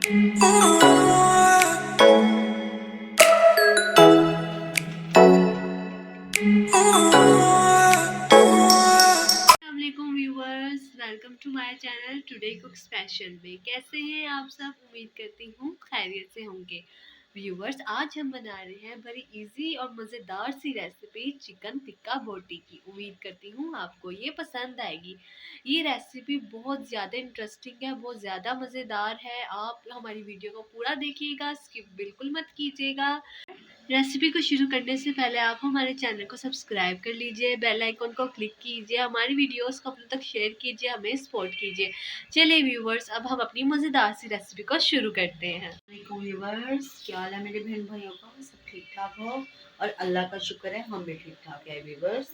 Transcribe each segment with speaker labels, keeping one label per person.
Speaker 1: अस्सलामुअलैकुम viewers, welcome to my channel today cook special way. कैसे हैं आप सब? उम्मीद करती हूँ खैरियत से होंगे। व्यूवर्स, आज हम बना रहे हैं बड़ी इजी और मज़ेदार सी रेसिपी चिकन टिक्का बोटी की। उम्मीद करती हूँ आपको ये पसंद आएगी। ये रेसिपी बहुत ज़्यादा इंटरेस्टिंग है, बहुत ज़्यादा मज़ेदार है। आप हमारी वीडियो को पूरा देखिएगा, स्किप बिल्कुल मत कीजिएगा। रेसिपी को शुरू करने से पहले आप हमारे चैनल को सब्सक्राइब कर लीजिए, बेल आइकन को क्लिक कीजिए, हमारी वीडियोस को अपने तक शेयर कीजिए, हमें सपोर्ट कीजिए। चलिए व्यूवर्स, अब हम अपनी मज़ेदार सी रेसिपी को शुरू करते हैं।
Speaker 2: व्यूवर्स, क्या हाल है मेरे बहन भाइयों का? सब ठीक ठाक हो? और अल्लाह का शुक्र है हम भी ठीक ठाक है। व्यूवर्स,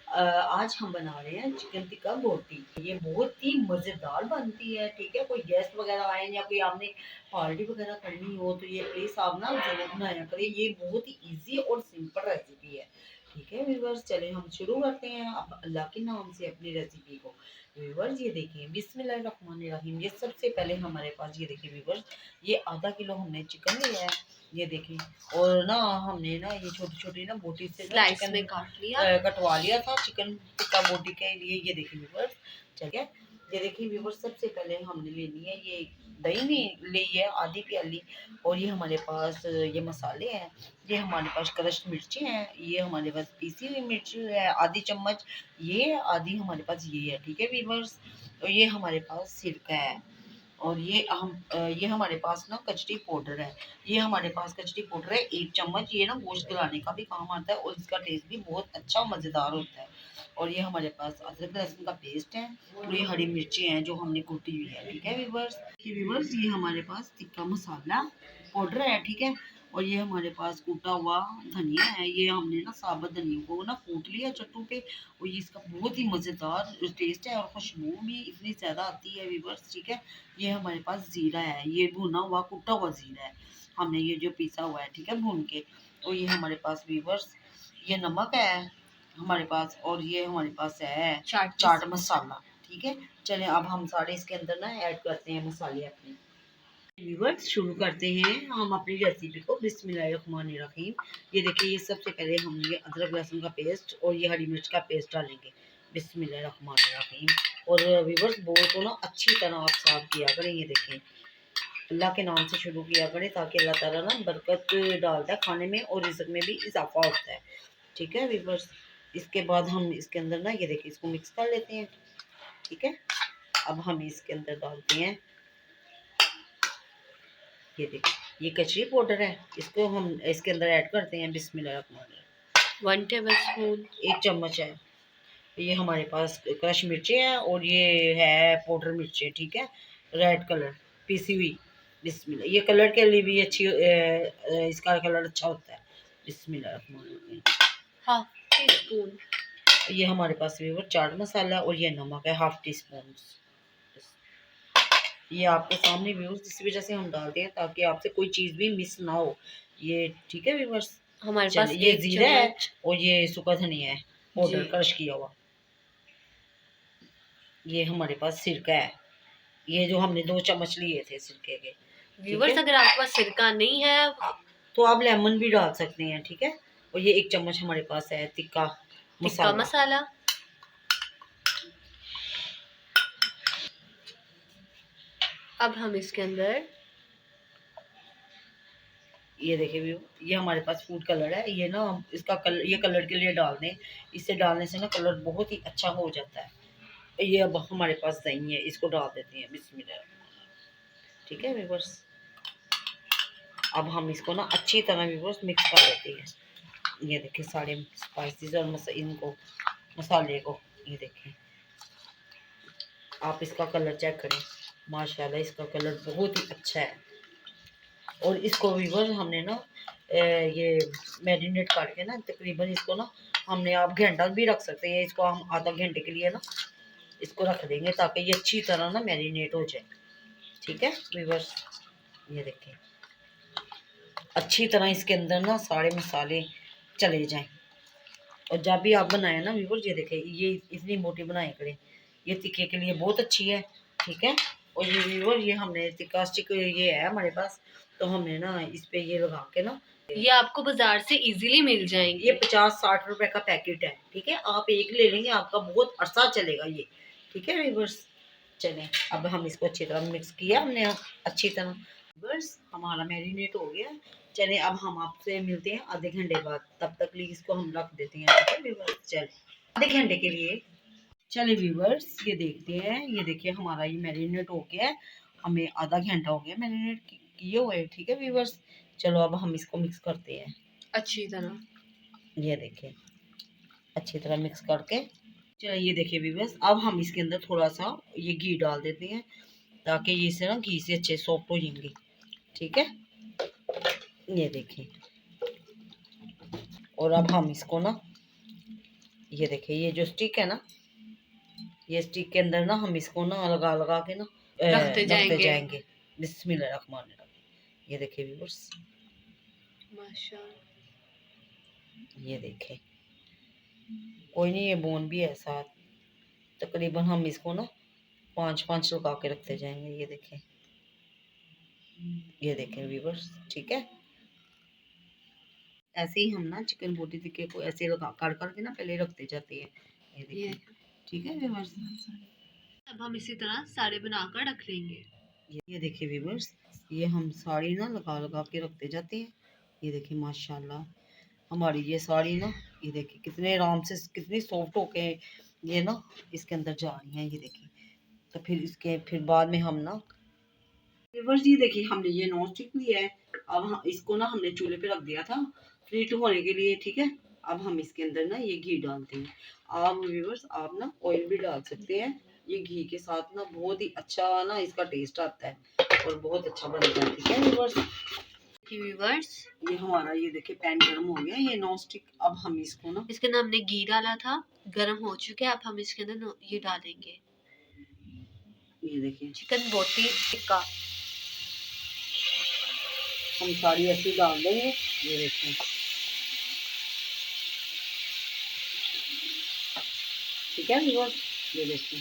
Speaker 2: आज हम बना रहे हैं चिकन टिक्का बोटी। ये बहुत ही मज़ेदार बनती है। ठीक है, कोई गेस्ट वगैरह आए या कोई आपने पार्टी वगैरह करनी हो तो ये प्लीज़ आप ना जरूर बनाया करें। ये बहुत ही इजी और सिंपल रेसिपी है। ठीक है व्यूवर्स, चले हम शुरू करते हैं अब अल्लाह के नाम से अपनी रेसिपी को। व्यूवर्स, ये देखिए, बिस्मिल्लाहिर्रहमानिर्रहीम। ये सबसे पहले हमारे पास ये देखिए व्यूवर्स, ये आधा किलो हमने चिकन लिया है। ये देखिए, और ना हमने ना ये छोटी छोटी ना बोटी से
Speaker 1: स्लाइस
Speaker 2: चिकन
Speaker 1: में काट लिया,
Speaker 2: कटवा लिया था चिकन टिक्का बोटी के लिए। ये देखिए व्यूवर्स, ठीक है। ये देखिए व्यूवर्स, सबसे पहले हमने लेनी है ये दही में ली है आधी प्याली। और ये हमारे पास ये मसाले हैं। ये हमारे पास क्रश्ड मिर्ची हैं। ये हमारे पास पीसी हुई मिर्ची है आधी चम्मच। ये आधी हमारे पास ये है। ठीक है व्यूवर्स, और ये हमारे पास सिरका है। और ये हमारे पास ना कचड़ी पाउडर है। ये हमारे पास कचड़ी पाउडर है 1 चम्मच। ये ना गोश्त गलाने का भी काम आता है और इसका टेस्ट भी बहुत अच्छा मज़ेदार होता है। और ये हमारे पास अदरक लहसुन का पेस्ट है और ये हरी मिर्ची हैं जो हमने कूटी हुई है। ठीक है व्यूवर्स, ये हमारे पास टिक्का मसाला पाउडर है। ठीक है, और ये हमारे पास कूटा हुआ धनिया है। ये हमने ना साबुत धनिया को ना कूट लिया चट्टू पे। और ये इसका बहुत ही मज़ेदार टेस्ट है और खुशबू भी इतनी ज़्यादा आती है व्यूवर्स। ठीक है, ये हमारे पास ज़ीरा है। ये भुना हुआ कुटा हुआ ज़ीरा है, हमने ये जो पीसा हुआ है। ठीक है, भून के। और ये हमारे पास व्यूवर्स, ये नमक है हमारे पास। और ये हमारे पास है चाट मसाला। ठीक है, चलें अब हम सारे इसके अंदर ना ऐड करते हैं मसाले अपने। व्यूवर्स, शुरू करते हैं हम अपनी रेसिपी को। बिस्मिल्लाहिर्रहमानिर्रहीम। ये देखिए, ये सबसे पहले हम ये अदरक लहसुन का पेस्ट और ये हरी मिर्च का पेस्ट डालेंगे। बिस्मिल्लाहिर्रहमानिर्रहीम। और व्यूवर्स, बोल को ना अच्छी तरह आप साफ किया करें। ये देखें, अल्लाह के नाम से शुरू किया करें ताकि अल्लाह ताला ना बरकत डालता है खाने में और रिज़्क में भी इजाफा होता है। ठीक है व्यूवर्स, इसके बाद हम इसके अंदर ना ये देखिए इसको मिक्स कर लेते हैं। ठीक है, अब हम इसके अंदर डालते हैं, ये देखिए ये कचरी पाउडर है, इसको हम इसके अंदर ऐड करते हैं। बिस्मिल्लाह।
Speaker 1: 1 टेबल स्पून,
Speaker 2: 1 चम्मच है। ये हमारे पास क्रश मिर्ची है और ये है पाउडर मिर्ची। ठीक है, रेड कलर पीसी हुई। बिस्मिल्लाह, ये कलर के लिए भी अच्छी इसका कलर अच्छा होता है। बिस्मिल्लाह।
Speaker 1: हाफ टी स्पून,
Speaker 2: ये हमारे पास भी वो चाट मसाला और ये नमक है 1/2 टीस्पून। ये आपके सामने व्यूज इस वजह से हम डालते हैं ताकि आपसे कोई चीज़ भी मिस ना हो। ये ठीक है व्यूवर्स,
Speaker 1: हमारे पास
Speaker 2: ये जीरा है और ये सूखा धनिया है पाउडर क्रश किया हुआ। ये हमारे पास सिरका है, ये जो हमने 2 चम्मच लिए थे सिरके के।
Speaker 1: व्यूवर्स, अगर आपके पास सिरका नहीं है
Speaker 2: तो आप लेमन भी डाल सकते हैं। ठीक है, और ये 1 चम्मच हमारे पास है टिक्का मसाला।
Speaker 1: अब हम इसके अंदर
Speaker 2: ये देखिए व्यू, ये हमारे पास फूड कलर है। ये ना इसका कलर, ये कलर के लिए डाल दें, इससे डालने से ना कलर बहुत ही अच्छा हो जाता है। ये अब हमारे पास दही है, इसको डाल देते हैं। बिस्मिल्लाह। ठीक है व्यूवर्स, अब हम इसको ना अच्छी तरह व्यूवर्स मिक्स कर देते हैं। ये देखिए सारे स्पाइसेस और इनको मसाले को, ये देखें आप इसका कलर चेक करें, माशाल्लाह इसका कलर बहुत ही अच्छा है। और इसको व्यूवर्स हमने ना ये मैरिनेट करके ना तकरीबन इसको ना हमने, आप घंटा भी रख सकते हैं, इसको हम आधा घंटे के लिए ना इसको रख देंगे ताकि ये अच्छी तरह ना मैरिनेट हो जाए। ठीक है व्यूवर्स, ये देखें अच्छी तरह इसके अंदर ना सारे मसाले चले जाएं। और जब भी आप बनाएं ना व्यूवर्स, ये देखें ये इतनी मोटी बनाए करें, ये तीखे के लिए बहुत अच्छी है। ठीक है, और ये व्यूअर ये हमने टिक्का स्टिक ये है हमारे पास, तो हमने ना इस पे ये लगा के ना,
Speaker 1: ये आपको बाजार से इजीली मिल जाएंगे।
Speaker 2: ये 50-60 रुपए का पैकेट है, ठीक है। आप एक ले लेंगे आपका बहुत अरसा चलेगा ये, ठीक है व्यूअर्स। चलें अब हम इसको अच्छी तरह मिक्स किया हमने अच्छी तरह, व्यूअर्स हमारा मैरिनेट हो गया। चलें अब हम आपसे मिलते हैं आधे घंटे बाद, तब तक लिए इसको हम रख देते हैं, ठीक है व्यूअर्स। चलें आधे घंटे के लिए, चलिए व्यूअर्स ये देखते हैं, ये देखिए हमारा ये मैरिनेट हो गया है, हमें आधा घंटा हो गया मैरिनेट किए हुए, ठीक है व्यूअर्स। चलो अब हम इसको मिक्स करते हैं
Speaker 1: अच्छी तरह,
Speaker 2: ये देखिए अच्छी तरह मिक्स करके। चलो ये देखिए व्यूअर्स अब हम इसके अंदर थोड़ा सा ये घी डाल देते हैं, ताकि ये से ना घी से अच्छे सॉफ्ट हो जाएंगे, ठीक है। ये देखिए और अब हम इसको ना, ये देखिए ये जो स्टिक है ना, ये स्टिक के अंदर ना हम इसको ना लगा लगा के ना
Speaker 1: रखते
Speaker 2: जाएंगे। बिस्मिल्लाहिर्रहमानिर्रहीम। ये देखिए व्यूअर्स,
Speaker 1: माशाल्लाह।
Speaker 2: ये देखिए कोई नहीं, ये बोन भी है साथ, तकरीबन हम इसको ना 5-5 लगा के रखते जाएंगे। ये देखें व्यूअर्स, ठीक है। ऐसे ही हम ना चिकन बोटी टिक्के को ऐसे लगा कर करके ना पहले रखते जाते हैं, ये देखिए, ठीक है व्यूअर्स।
Speaker 1: अब हम इसी तरह सारे बनाकर रख लेंगे।
Speaker 2: ये देखिए व्यूअर्स, ये हम साड़ी ना लगा लगा के रखते जाते हैं। ये देखिए माशाल्लाह हमारी ये साड़ी ना, ये देखिए कितने आराम से कितनी सॉफ्ट होके ये ना इसके अंदर जा रही हैं, ये देखिए। तो फिर बाद में हम ना व्यूअर्स, ये देखिए हमने ये नॉन स्टिक लिया है, अब हम इसको ना हमने चूल्हे पे रख दिया था फ्रीट होने के लिए, ठीक है। अब हम इसके अंदर ना ये घी डालते हैं। आप व्यूअर्स आप ना ऑयल भी डाल सकते हैं, ये घी के साथ ना बहुत ही अच्छा ना इसका टेस्ट आता है और बहुत अच्छा बनता है, ठीक है व्यूअर्स।
Speaker 1: व्यूअर्स
Speaker 2: ये हमारा ये देखिए पैन गर्म हो गया ये नॉन स्टिक, अब हम इसको ना,
Speaker 1: इसके अंदर हमने घी डाला था, गर्म हो चुके हैं। अब हम इसके अंदर ये डालेंगे,
Speaker 2: ये देखिए
Speaker 1: चिकन बोटी टिक्का।
Speaker 2: हम सारी ऐसी डाल देंगे, ये देखिए, ठीक है व्यूअर्स। ये देखिए,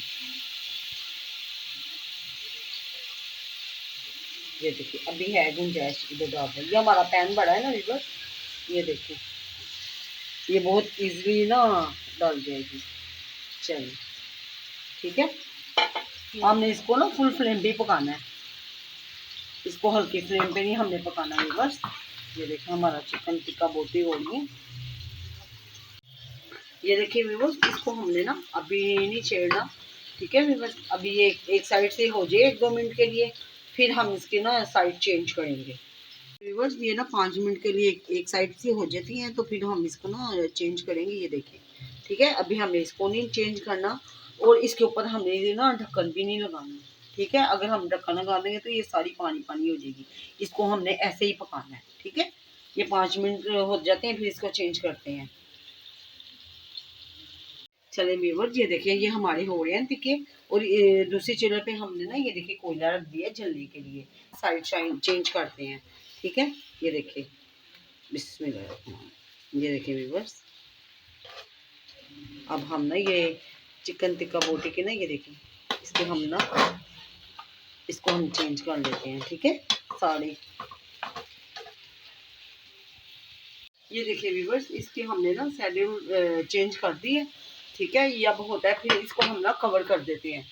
Speaker 2: ये देखिए अभी है गुंजाइश इधर डाल देंगे, ये हमारा पैन बड़ा है ना व्यूअर्स, ये देखिए ये बहुत इजीली ना डाल जाएगी। चलिए ठीक है, हमने इसको ना फुल फ्लेम पे पकाना है, इसको हल्की फ्लेम पे नहीं हमने पकाना है बस। ये देखिए हमारा चिकन टिक्का बोटी हो रही है, ये देखिए व्यूअर्स इसको हमने ना अभी नहीं छेड़ना, ठीक है व्यूअर्स। अभी ये एक साइड से हो जाए 1-2 मिनट के लिए, फिर हम इसकी ना साइड चेंज करेंगे व्यूअर्स। ये ना 5 मिनट के लिए एक साइड से हो जाती हैं, तो फिर हम इसको ना चेंज करेंगे, ये देखिए, ठीक है। अभी हमें इसको नहीं चेंज करना और इसके ऊपर हमने ना ढक्कन भी नहीं लगाना, ठीक है। अगर हम ढक्कन लगा देंगे तो ये सारी पानी पानी हो जाएगी, इसको हमने ऐसे ही पकाना है, ठीक है। ये 5 मिनट हो जाते हैं, फिर इसको चेंज करते हैं। चले व्यूअर्स ये देखिए ये हमारे हो रहे हैं टिक्के, और दूसरी चूल्हे पे हमने ना ये देखिए कोयला रख दिया जलने के लिए, साइड चेंज करते हैं, ठीक है। ये देखिए बिस्मिल्लाह, ये देखिए व्यूअर्स अब हम ना ये चिकन टिक्का बोटी के ना ये देखिए इसको हम चेंज कर लेते हैं, ठीक है साड़ी। ये देखिए व्यूअर्स इसकी हमने ना शेड्यूल चेंज कर दी है, ठीक है। ये अब होता है, फिर इसको हम ना कवर कर देते हैं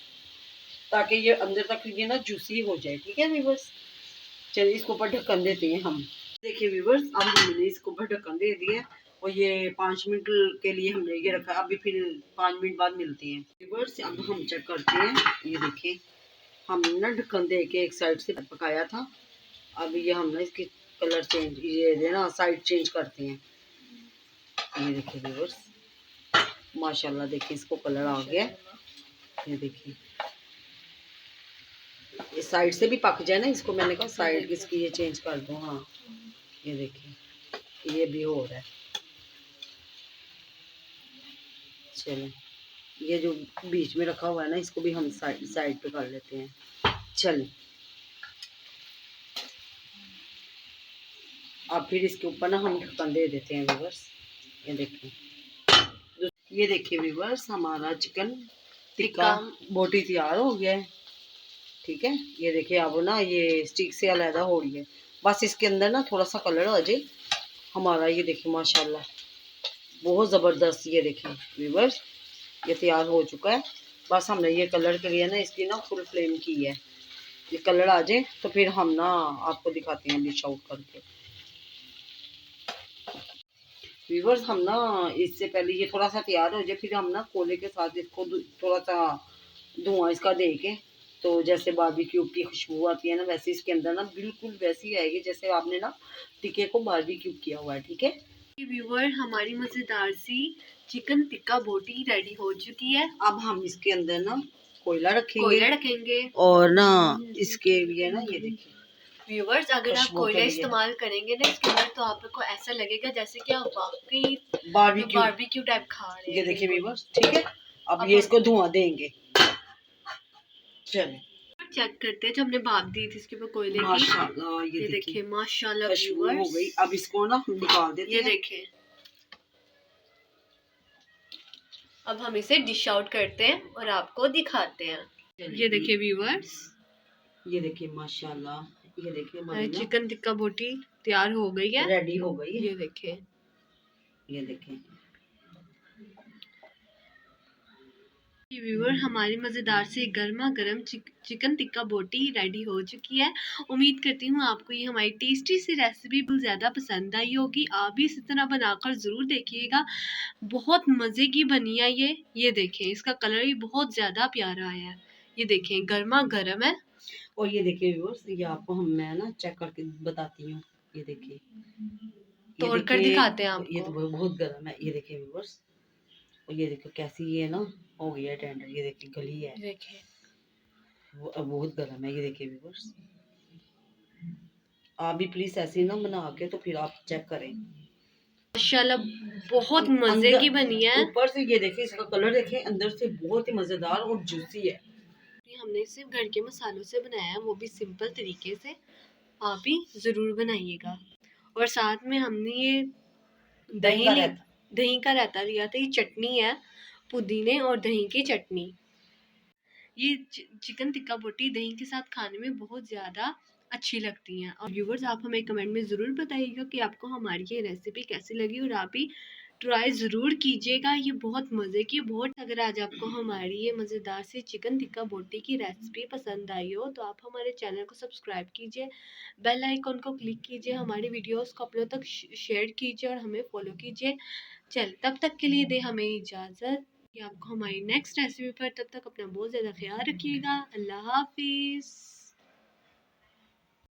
Speaker 2: ताकि ये अंदर तक ये ना जूसी हो जाए, ठीक है व्यूअर्स। चलिए इसको ऊपर ढक्कन देते हैं हम। देखिए व्यूअर्स अब हमने इसको ऊपर ढक्कन दे दिया और ये 5 मिनट के लिए हमने ये रखा, अभी फिर 5 मिनट बाद मिलते हैं व्यूअर्स। अब हम चेक करते हैं, ये देखिए हमने ना ढक्कन दे के एक साइड से पकाया था, अब ये हम ना इसकी कलर चेंज ये ना साइड चेंज करते हैं। ये देखिए व्यूअर्स माशाल्लाह देखिए इसको कलर आ गया, ये देखिए इस साइड से भी पक जाए ना, इसको मैंने कहा साइड इसकी ये चेंज कर दूँ। हाँ ये देखिए ये भी हो रहा है। चलो ये जो बीच में रखा हुआ है ना इसको भी हम साइड पे कर लेते हैं। चल अब फिर इसके ऊपर ना हम ढक्कन दे देते हैं व्यूअर्स। ये देखिए व्यूअर्स हमारा चिकन टिक्का बोटी तैयार हो गया है, ठीक है। ये देखिए अब ना ये स्टिक से अलहदा हो रही है, बस इसके अंदर ना थोड़ा सा कलर आ जाए हमारा। ये देखिए माशाल्लाह बहुत ज़बरदस्त, ये देखिए व्यूअर्स ये तैयार हो चुका है। बस हमने ये कलर के लिए ना इसकी ना फुल फ्लेम की है। ये कलर आ जाए तो फिर हम ना आपको दिखाते हैं डिश आउट करके। व्यूअर्स हम ना इससे पहले ये थोड़ा सा तैयार हो जाए फिर हम ना कोले के साथ इसको थोड़ा सा धुआं इसका दे के, तो जैसे बारबेक्यू की खुशबू आती है ना वैसे इसके अंदर ना बिल्कुल वैसी आएगी जैसे आपने ना टिक्के को बारबेक्यू किया हुआ है। ठीक है
Speaker 1: व्यूअर हमारी मज़ेदार सी चिकन टिक्का बोटी रेडी हो चुकी है।
Speaker 2: अब हम इसके अंदर ना कोयला रखेंगे और ना इसके लिए ना ये देखिए
Speaker 1: व्यूअर्स अगर आप कोयला इस्तेमाल करेंगे ना इसके अंदर तो आपको ऐसा लगेगा जैसे कि आप वाकई बारबेक्यू टाइप खा रहे हैं।
Speaker 2: ये देखिए व्यूअर्स ठीक है। अब ये इसको धुआं देंगे। चलिए
Speaker 1: चेक करते हैं जो हमने भाप दी थी इसके ऊपर कोयले की।
Speaker 2: माशाल्लाह ये देखिए
Speaker 1: माशाल्लाह
Speaker 2: खुशबू हो गई। अब इसको ना हम निकाल देते हैं।
Speaker 1: ये देखें अब हम इसे डिश आउट करते हैं और आपको दिखाते हैं। ये देखिए व्यूअर्स,
Speaker 2: ये देखिए माशाल्लाह ये देखिए
Speaker 1: चिकन टिक्का बोटी तैयार हो गई है,
Speaker 2: रेडी हो गई है।
Speaker 1: ये देखें व्यूअर हमारी मज़ेदार से गर्मा गर्म चिकन टिक्का बोटी रेडी हो चुकी है। उम्मीद करती हूँ आपको ये हमारी टेस्टी सी रेसिपी बहुत ज़्यादा पसंद आई होगी। आप भी इसी तरह बनाकर ज़रूर देखिएगा, बहुत मज़े की बनी है ये देखें इसका कलर भी बहुत ज़्यादा प्यारा आया है। ये देखें गर्मा गर्म है।
Speaker 2: और ये देखिए व्यूअर्स ये आपको मैं ना चेक करके बताती हूँ। ये देखिए
Speaker 1: तोड़ कर दिखाते हैं आपको।
Speaker 2: ये तो बहुत गर्म है। ये देखिए व्यूअर्स और ये देखो कैसी ये ना हो गई है टेंडर। ये देखिए गली है,
Speaker 1: देखिए
Speaker 2: बहुत गर्म है। ये देखिए व्यूअर्स आप भी प्लीज ऐसे ना बना के तो फिर आप चेक करें।
Speaker 1: माशाल्लाह बहुत मजे की बनी है।
Speaker 2: ऊपर से ये देखिए इसका कलर देखिए अंदर से बहुत ही मजेदार और जूसी है।
Speaker 1: हमने सिर्फ घर के मसालों से बनाया है, वो भी सिंपल तरीके से। आप भी ज़रूर बनाइएगा। और साथ में हमने ये दही का रायता लिया था। ये चटनी है पुदीने और दही की चटनी। ये चिकन टिक्का बोटी दही के साथ खाने में बहुत ज़्यादा अच्छी लगती हैं। और व्यूवर्स आप हमें कमेंट में ज़रूर बताइएगा कि आपको हमारी ये रेसिपी कैसी लगी और आप भी ट्राई ज़रूर कीजिएगा। ये बहुत मज़े की अगर आज आपको हमारी ये मज़ेदार सी चिकन टिक्का बोटी की रेसिपी पसंद आई हो तो आप हमारे चैनल को सब्सक्राइब कीजिए, बेल आइकन को क्लिक कीजिए, हमारी वीडियोस को अपनों तक शेयर कीजिए और हमें फॉलो कीजिए। चल तब तक के लिए दे हमें इजाज़त कि आपको हमारी नेक्स्ट रेसिपी पर। तब तक अपना बहुत ज़्यादा ख्याल रखिएगा। अल्लाह हाफिज़।